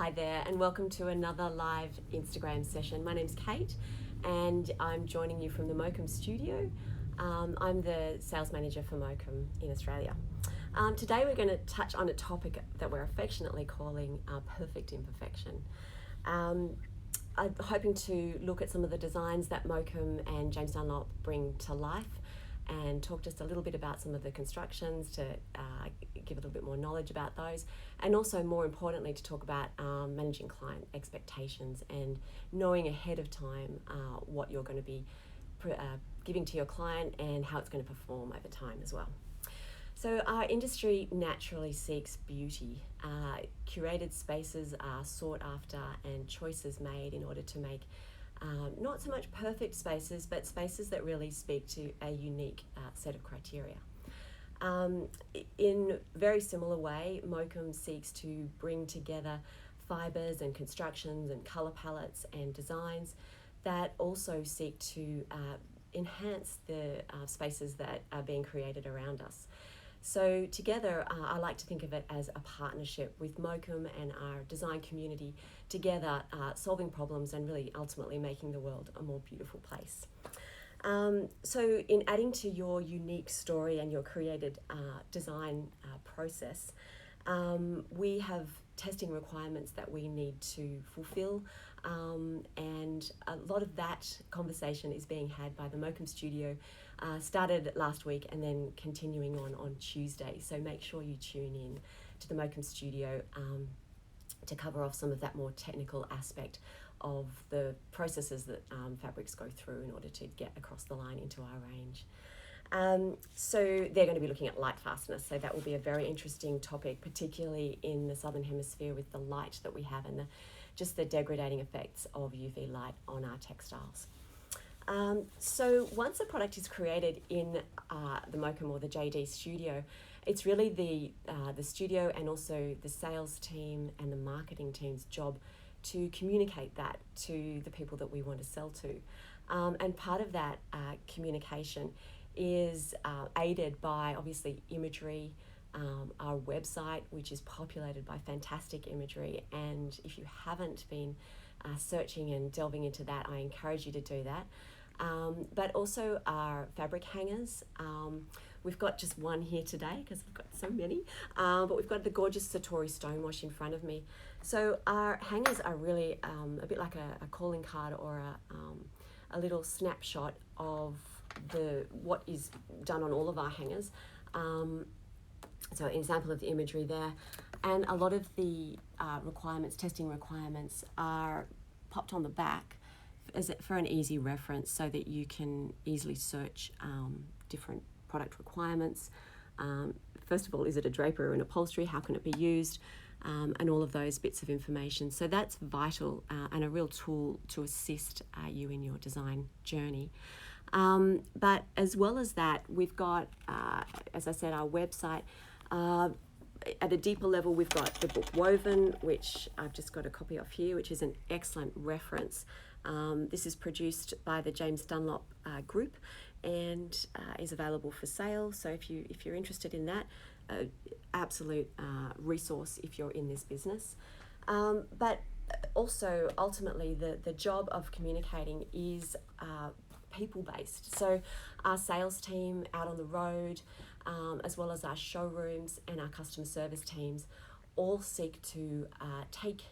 Hi there, and welcome to another live Instagram session. My name's Kate, and I'm joining you from the Mokum studio. I'm the sales manager for Mokum in Australia. Today we're going to touch on a topic that we're affectionately calling perfect imperfection. I'm hoping to look at some of the designs that Mokum and James Dunlop bring to life and talk just a little bit about some of the constructions to give a little bit more knowledge about those, and also more importantly to talk about managing client expectations and knowing ahead of time what you're going to be giving to your client and how it's going to perform over time as well. So our industry naturally seeks beauty. Curated spaces are sought after and choices made in order to make not so much perfect spaces, but spaces that really speak to a unique set of criteria. In very similar way, Mokum seeks to bring together fibres and constructions and colour palettes and designs that also seek to enhance the spaces that are being created around us. So together, I like to think of it as a partnership with Mokum and our design community together, solving problems and really ultimately making the world a more beautiful place. So in adding to your unique story and your created design process, we have testing requirements that we need to fulfill, and a lot of that conversation is being had by the Mokum studio, started last week and then continuing on Tuesday. So make sure you tune in to the Mokum studio to cover off some of that more technical aspect of the processes that fabrics go through in order to get across the line into our range. So they're going to be looking at light fastness, so that will be a very interesting topic, particularly in the Southern Hemisphere with the light that we have and just the degrading effects of UV light on our textiles. So once a product is created in the Mokum or the JD studio, it's really the studio and also the sales team and the marketing team's job to communicate that to the people that we want to sell to. And part of that communication is aided by obviously imagery, our website, which is populated by fantastic imagery. And if you haven't been searching and delving into that, I encourage you to do that. But also our fabric hangers. We've got just one here today because we've got so many, but we've got the gorgeous Satori stonewash in front of me. So our hangers are really a bit like a calling card or a little snapshot of what is done on all of our hangers. So an example of the imagery there, and a lot of the testing requirements are popped on the back for an easy reference so that you can easily search different product requirements. First of all, is it a drapery or an upholstery? How can it be used? And all of those bits of information. So that's vital and a real tool to assist you in your design journey. But as well as that, we've got, as I said, our website. At a deeper level, we've got the book Woven, which I've just got a copy of here, which is an excellent reference. This is produced by the James Dunlop group and is available for sale. So if you're interested in that, absolute resource if you're in this business. But also, ultimately, the job of communicating is people-based. So our sales team out on the road, as well as our showrooms and our customer service teams, all seek to take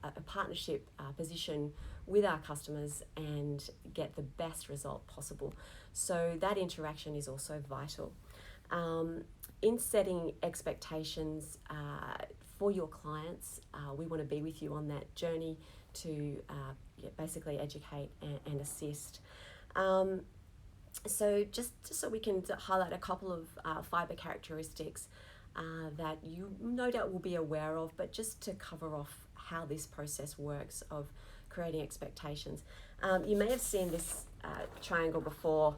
a partnership position with our customers and get the best result possible. So that interaction is also vital. In setting expectations for your clients, we want to be with you on that journey to basically educate and assist. So just so we can highlight a couple of fibre characteristics that you no doubt will be aware of, but just to cover off how this process works of creating expectations. You may have seen this triangle before.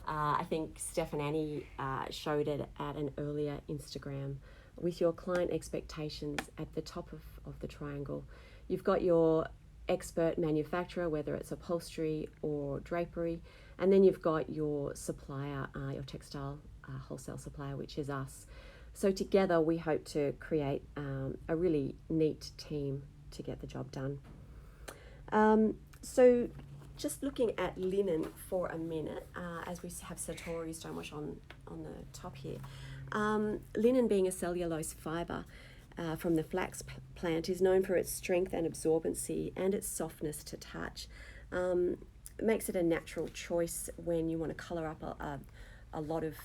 I think Steph and Annie showed it at an earlier Instagram with your client expectations at the top of the triangle. You've got your expert manufacturer, whether it's upholstery or drapery, and then you've got your supplier, your textile wholesale supplier, which is us. So together we hope to create a really neat team to get the job done. So just looking at linen for a minute, as we have sartorial stonewash on the top here. Linen, being a cellulose fibre from the flax plant, is known for its strength and absorbency and its softness to touch. It makes it a natural choice when you want to colour up a lot of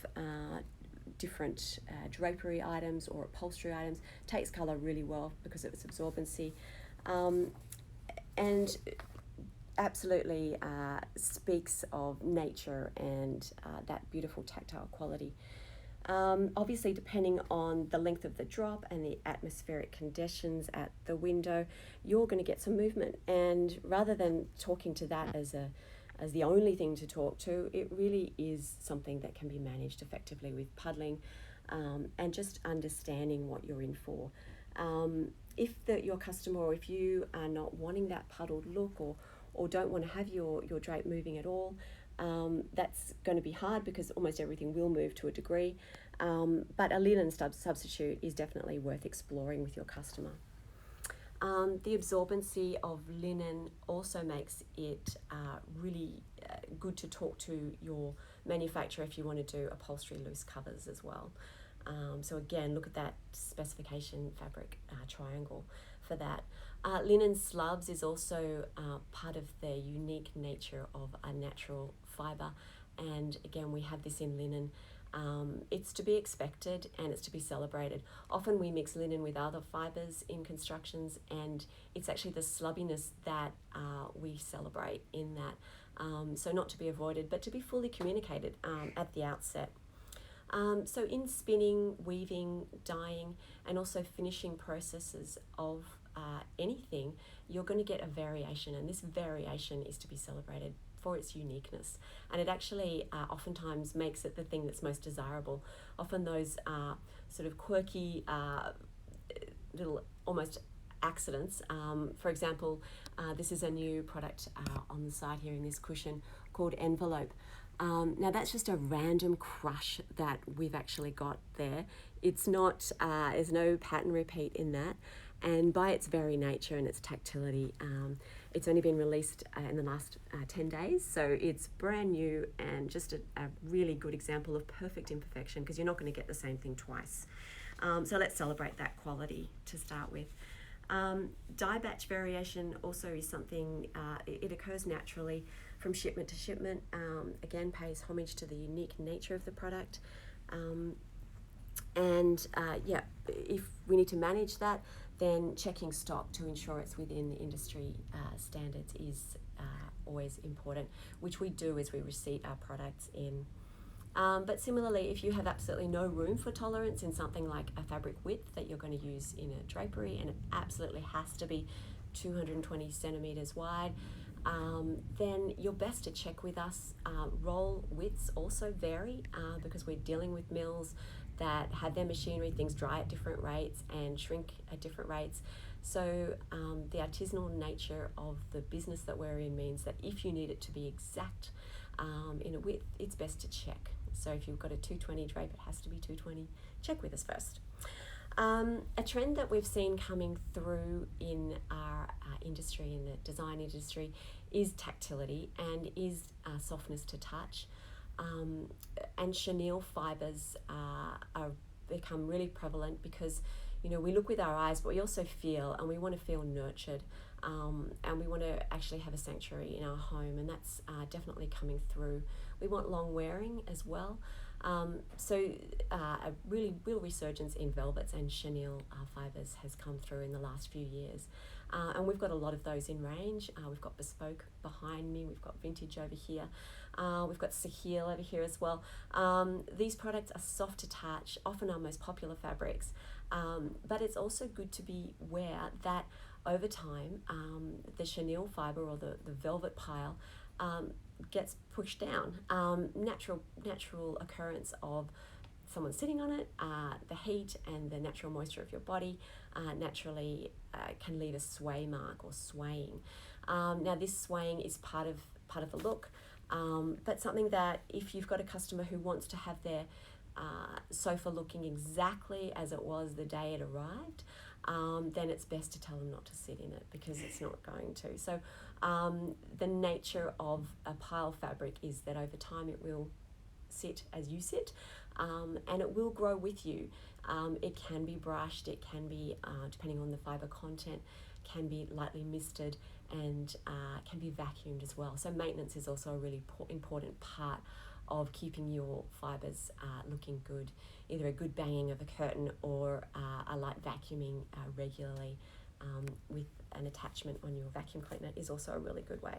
different drapery items or upholstery items. Takes colour really well because of its absorbency. And absolutely speaks of nature and that beautiful tactile quality. Obviously, depending on the length of the drop and the atmospheric conditions at the window, you're going to get some movement. And rather than talking to that as the only thing to talk to, it really is something that can be managed effectively with puddling and just understanding what you're in for. If your customer, or if you are not wanting that puddled look or don't want to have your drape moving at all, that's going to be hard because almost everything will move to a degree. But a linen substitute is definitely worth exploring with your customer. The absorbency of linen also makes it really good to talk to your manufacturer if you want to do upholstery loose covers as well. So again, look at that specification fabric triangle for that. Linen slubs is also part of the unique nature of a natural fibre, and again we have this in linen. It's to be expected and it's to be celebrated. Often we mix linen with other fibres in constructions, and it's actually the slubbiness that we celebrate in that. So not to be avoided, but to be fully communicated at the outset. So in spinning, weaving, dyeing, and also finishing processes of anything, you're going to get a variation, and this variation is to be celebrated for its uniqueness. And it actually oftentimes makes it the thing that's most desirable. Often those sort of quirky little almost accidents. For example, this is a new product on the side here in this cushion called Envelope. Now that's just a random crush that we've actually got there. It's not, there's no pattern repeat in that. And by its very nature and its tactility, it's only been released in the last 10 days. So it's brand new and just a really good example of perfect imperfection, because you're not going to get the same thing twice. So let's celebrate that quality to start with. Die batch variation also is something, it occurs naturally from shipment to shipment. Again, pays homage to the unique nature of the product. If we need to manage that, then checking stock to ensure it's within the industry standards is always important, which we do as we receipt our products in. But similarly, if you have absolutely no room for tolerance in something like a fabric width that you're going to use in a drapery, and it absolutely has to be 220 centimetres wide, then you're best to check with us. Roll widths also vary because we're dealing with mills that have their machinery, things dry at different rates and shrink at different rates. So the artisanal nature of the business that we're in means that if you need it to be exact in a width, it's best to check. So if you've got a 220 drape, it has to be 220. Check with us first. A trend that we've seen coming through in our industry, in the design industry, is tactility and is softness to touch. And chenille fibres are become really prevalent because, you know, we look with our eyes, but we also feel, and we want to feel nurtured, and we want to actually have a sanctuary in our home, and that's definitely coming through. We want long wearing as well. So a really real resurgence in velvets and chenille fibres has come through in the last few years. And we've got a lot of those in range. We've got bespoke behind me, we've got vintage over here, we've got Sahil over here as well. These products are soft to touch, often our most popular fabrics, but it's also good to be aware that over time the chenille fibre or the velvet pile gets pushed down. Natural occurrence of someone sitting on it, the heat and the natural moisture of your body naturally can leave a sway mark or swaying. Now this swaying is part of the look, but something that if you've got a customer who wants to have their sofa looking exactly as it was the day it arrived, then it's best to tell them not to sit in it because it's not going to. So the nature of a pile fabric is that over time it will sit as you sit, and it will grow with you. It can be brushed, it can be, depending on the fibre content, can be lightly misted, and can be vacuumed as well. So maintenance is also a really important part of keeping your fibres looking good. Either a good banging of a curtain or a light vacuuming regularly with an attachment on your vacuum cleaner is also a really good way.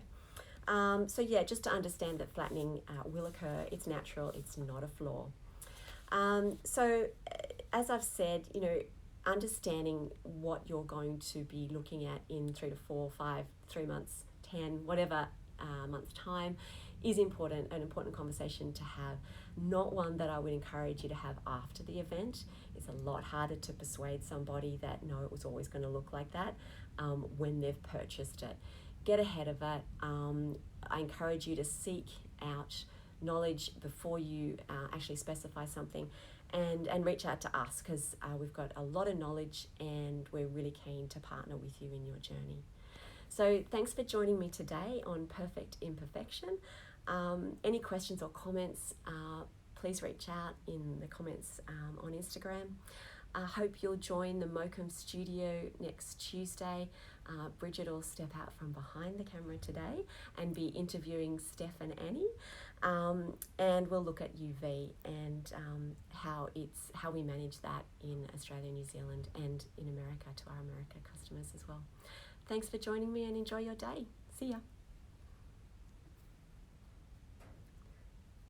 So yeah, just to understand that flattening will occur, it's natural, it's not a flaw. So as I've said, understanding what you're going to be looking at in 3 to 4, 5, 3 months, 10, whatever month time is important, an important conversation to have, not one that I would encourage you to have after the event. It's a lot harder to persuade somebody that no, it was always going to look like that when they've purchased it. Get ahead of it. I encourage you to seek out knowledge before you actually specify something, and reach out to us, because we've got a lot of knowledge and we're really keen to partner with you in your journey. So thanks for joining me today on Perfect Imperfection. Any questions or comments, please reach out in the comments on Instagram. I hope you'll join the Mokum studio next Tuesday. Bridget will step out from behind the camera today and be interviewing Steph and Annie, and we'll look at UV and how we manage that in Australia, New Zealand, and in America to our America customers as well. Thanks for joining me and enjoy your day. See ya.